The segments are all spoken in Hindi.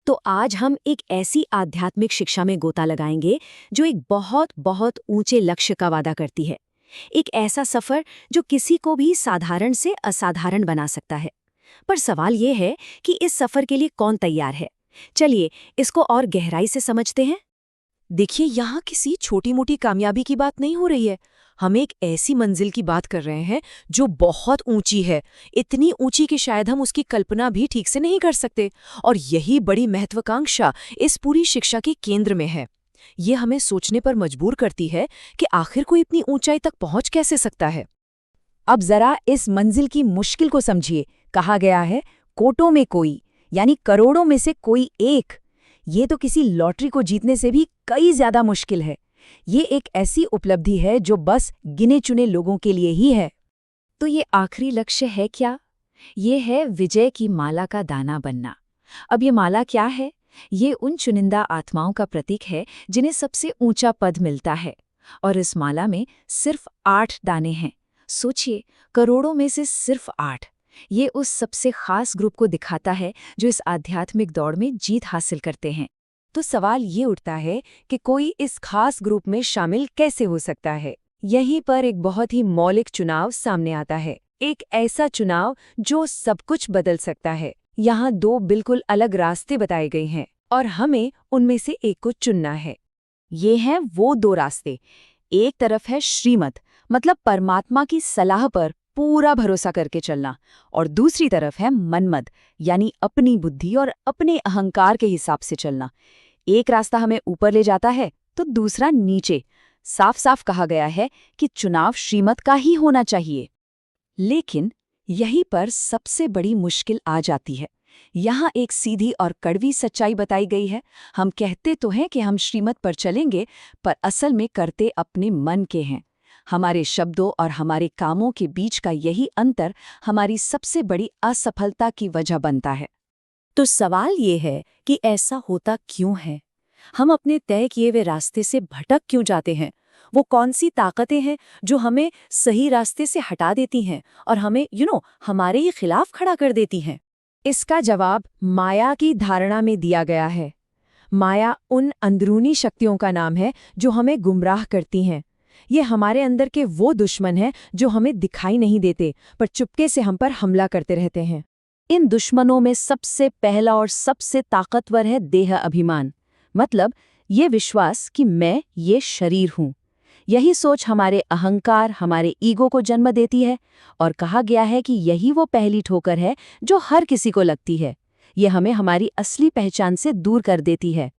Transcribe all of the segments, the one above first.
तो आज हम एक ऐसी आध्यात्मिक शिक्षा में गोता लगाएंगे जो एक बहुत बहुत ऊंचे लक्ष्य का वादा करती है। एक ऐसा सफर जो किसी को भी साधारण से असाधारण बना सकता है। पर सवाल ये है कि इस सफर के लिए कौन तैयार है। चलिए इसको और गहराई से समझते हैं। देखिए, यहाँ किसी छोटी मोटी कामयाबी की बात नहीं हो रही है। हम एक ऐसी मंजिल की बात कर रहे हैं जो बहुत ऊंची है, इतनी ऊंची कि शायद हम उसकी कल्पना भी ठीक से नहीं कर सकते। और यही बड़ी महत्वाकांक्षा इस पूरी शिक्षा के केंद्र में है। ये हमें सोचने पर मजबूर करती है कि आखिर कोई इतनी ऊंचाई तक पहुंच कैसे सकता है। अब जरा इस मंजिल की मुश्किल को समझिए। कहा गया है कोटों में कोई, यानी करोड़ों में से कोई एक। ये तो किसी लॉटरी को जीतने से भी कई ज्यादा मुश्किल है। ये एक ऐसी उपलब्धि है जो बस गिने चुने लोगों के लिए ही है। तो ये आखिरी लक्ष्य है क्या? ये है विजय की माला का दाना बनना। अब ये माला क्या है? ये उन चुनिंदा आत्माओं का प्रतीक है जिन्हें सबसे ऊंचा पद मिलता है। और इस माला में सिर्फ 8 दाने हैं। सोचिए, करोड़ों में से सिर्फ 8। ये उस सबसे खास ग्रुप को दिखाता है जो इस आध्यात्मिक दौड़ में जीत हासिल करते हैं। तो सवाल ये उठता है कि कोई इस खास ग्रुप में शामिल कैसे हो सकता है। यहीं पर एक बहुत ही मौलिक चुनाव सामने आता है, एक ऐसा चुनाव जो सब कुछ बदल सकता है। यहाँ 2 बिल्कुल अलग रास्ते बताए गए हैं और हमें उनमें से एक को चुनना है। ये हैं वो 2 रास्ते। एक तरफ है श्रीमत, मतलब परमात्मा की सलाह पर पूरा भरोसा करके चलना, और दूसरी तरफ है मनमत, यानी अपनी बुद्धि और अपने अहंकार के हिसाब से चलना। एक रास्ता हमें ऊपर ले जाता है तो दूसरा नीचे। साफ साफ कहा गया है कि चुनाव श्रीमत का ही होना चाहिए। लेकिन यहीं पर सबसे बड़ी मुश्किल आ जाती है। यहाँ एक सीधी और कड़वी सच्चाई बताई गई है। हम कहते तो हैं कि हम श्रीमत पर चलेंगे, पर असल में करते अपने मन के हैं। हमारे शब्दों और हमारे कामों के बीच का यही अंतर हमारी सबसे बड़ी असफलता की वजह बनता है। तो सवाल ये है कि ऐसा होता क्यों है? हम अपने तय किए हुए रास्ते से भटक क्यों जाते हैं? वो कौन सी ताकतें हैं जो हमें सही रास्ते से हटा देती हैं और हमें हमारे ही खिलाफ खड़ा कर देती हैं? इसका जवाब माया की धारणा में दिया गया है। माया उन अंदरूनी शक्तियों का नाम है जो हमें गुमराह करती हैं। ये हमारे अंदर के वो दुश्मन हैं जो हमें दिखाई नहीं देते, पर चुपके से हम पर हमला करते रहते हैं। इन दुश्मनों में सबसे पहला और सबसे ताकतवर है देह अभिमान, मतलब ये विश्वास कि मैं ये शरीर हूँ। यही सोच हमारे अहंकार, हमारे ईगो को जन्म देती है। और कहा गया है कि यही वो पहली ठोकर है जो हर किसी को लगती है। ये हमें हमारी असली पहचान से दूर कर देती है।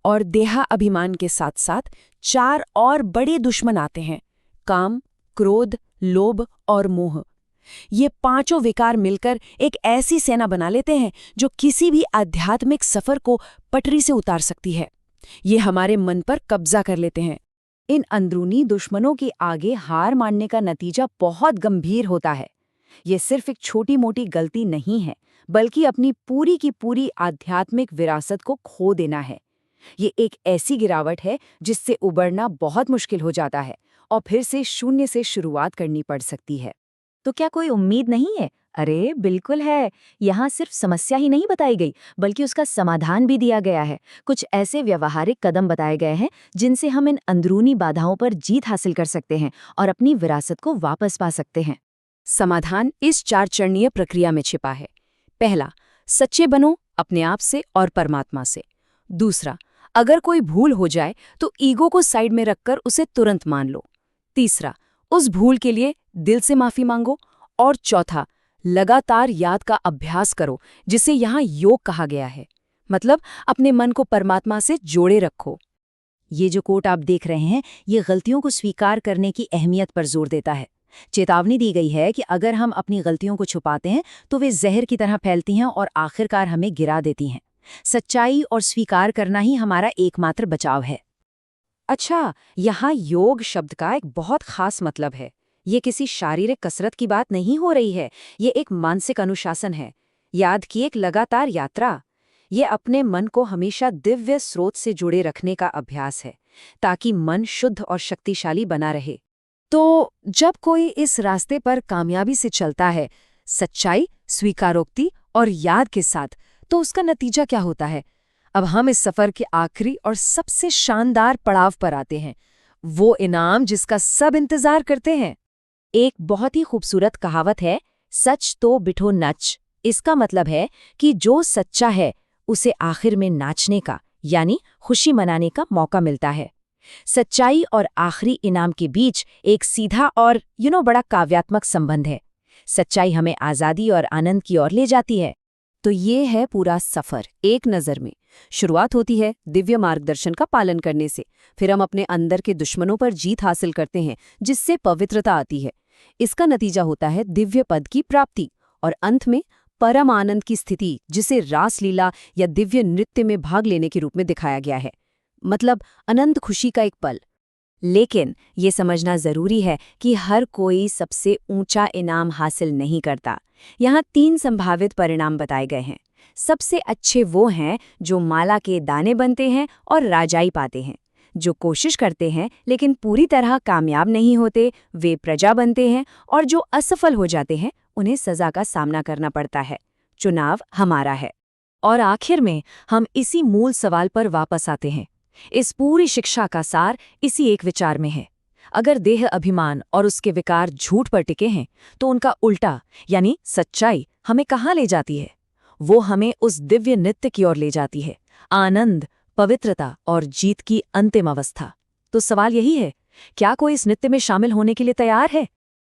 और देहा अभिमान के साथ साथ 4 और बड़े दुश्मन आते हैं: काम, क्रोध, लोभ और मोह। ये 5 विकार मिलकर एक ऐसी सेना बना लेते हैं जो किसी भी आध्यात्मिक सफर को पटरी से उतार सकती है। ये हमारे मन पर कब्जा कर लेते हैं। इन अंदरूनी दुश्मनों के आगे हार मानने का नतीजा बहुत गंभीर होता है। ये सिर्फ एक छोटी मोटी गलती नहीं है, बल्कि अपनी पूरी की पूरी आध्यात्मिक विरासत को खो देना है। ये एक ऐसी गिरावट है जिससे उबरना बहुत मुश्किल हो जाता है और फिर से शून्य से शुरुआत करनी पड़ सकती है। तो क्या कोई उम्मीद नहीं है? अरे बिल्कुल है। यहाँ सिर्फ समस्या ही नहीं बताई गई, बल्कि उसका समाधान भी दिया गया है। कुछ ऐसे व्यवहारिक कदम बताए गए हैं जिनसे हम इन अंदरूनी बाधाओं पर जीत हासिल कर सकते हैं और अपनी विरासत को वापस पा सकते हैं। समाधान इस 4 चरणीय प्रक्रिया में छिपा है। पहला, सच्चे बनो अपने आप से और परमात्मा से। दूसरा, अगर कोई भूल हो जाए तो ईगो को साइड में रखकर उसे तुरंत मान लो। तीसरा, उस भूल के लिए दिल से माफी मांगो। और चौथा, लगातार याद का अभ्यास करो, जिसे यहाँ योग कहा गया है। मतलब अपने मन को परमात्मा से जोड़े रखो। ये जो कोट आप देख रहे हैं, ये गलतियों को स्वीकार करने की अहमियत पर जोर देता है। चेतावनी दी गई है कि अगर हम अपनी गलतियों को छुपाते हैं तो वे जहर की तरह फैलती हैं और आखिरकार हमें गिरा देती हैं। सच्चाई और स्वीकार करना ही हमारा एकमात्र बचाव है। अच्छा, यहाँ योग शब्द का एक बहुत खास मतलब है। ये किसी शारीरिक कसरत की बात नहीं हो रही है, ये एक मानसिक अनुशासन है, याद की एक लगातार यात्रा। ये अपने मन को हमेशा दिव्य स्रोत से जुड़े रखने का अभ्यास है, ताकि मन शुद्ध और शक्तिशाली बना रहे। तो जब कोई इस रास्ते पर कामयाबी से चलता है, सच्चाई, स्वीकारोक्ति और याद के साथ, तो उसका नतीजा क्या होता है? अब हम इस सफर के आखिरी और सबसे शानदार पड़ाव पर आते हैं, वो इनाम जिसका सब इंतजार करते हैं। एक बहुत ही खूबसूरत कहावत है, सच तो बिठो नच। इसका मतलब है कि जो सच्चा है उसे आखिर में नाचने का यानी खुशी मनाने का मौका मिलता है। सच्चाई और आखिरी इनाम के बीच एक सीधा और बड़ा काव्यात्मक संबंध है। सच्चाई हमें आज़ादी और आनंद की ओर ले जाती है। तो ये है पूरा सफर एक नज़र में। शुरुआत होती है दिव्य मार्गदर्शन का पालन करने से, फिर हम अपने अंदर के दुश्मनों पर जीत हासिल करते हैं जिससे पवित्रता आती है। इसका नतीजा होता है दिव्य पद की प्राप्ति और अंत में परम आनंद की स्थिति, जिसे रासलीला या दिव्य नृत्य में भाग लेने के रूप में दिखाया गया है। मतलब अनंत खुशी का एक पल। लेकिन ये समझना जरूरी है कि हर कोई सबसे ऊंचा इनाम हासिल नहीं करता। यहाँ 3 संभावित परिणाम बताए गए हैं। सबसे अच्छे वो हैं जो माला के दाने बनते हैं और राजाई पाते हैं। जो कोशिश करते हैं लेकिन पूरी तरह कामयाब नहीं होते, वे प्रजा बनते हैं, और जो असफल हो जाते हैं उन्हें सजा का सामना करना पड़ता है। चुनाव हमारा है। और आखिर में हम इसी मूल सवाल पर वापस आते हैं। इस पूरी शिक्षा का सार इसी एक विचार में है। अगर देह अभिमान और उसके विकार झूठ पर टिके हैं, तो उनका उल्टा यानी सच्चाई हमें कहाँ ले जाती है? वो हमें उस दिव्य नृत्य की ओर ले जाती है, आनंद, पवित्रता और जीत की अंतिम अवस्था। तो सवाल यही है, क्या कोई इस नृत्य में शामिल होने के लिए तैयार है?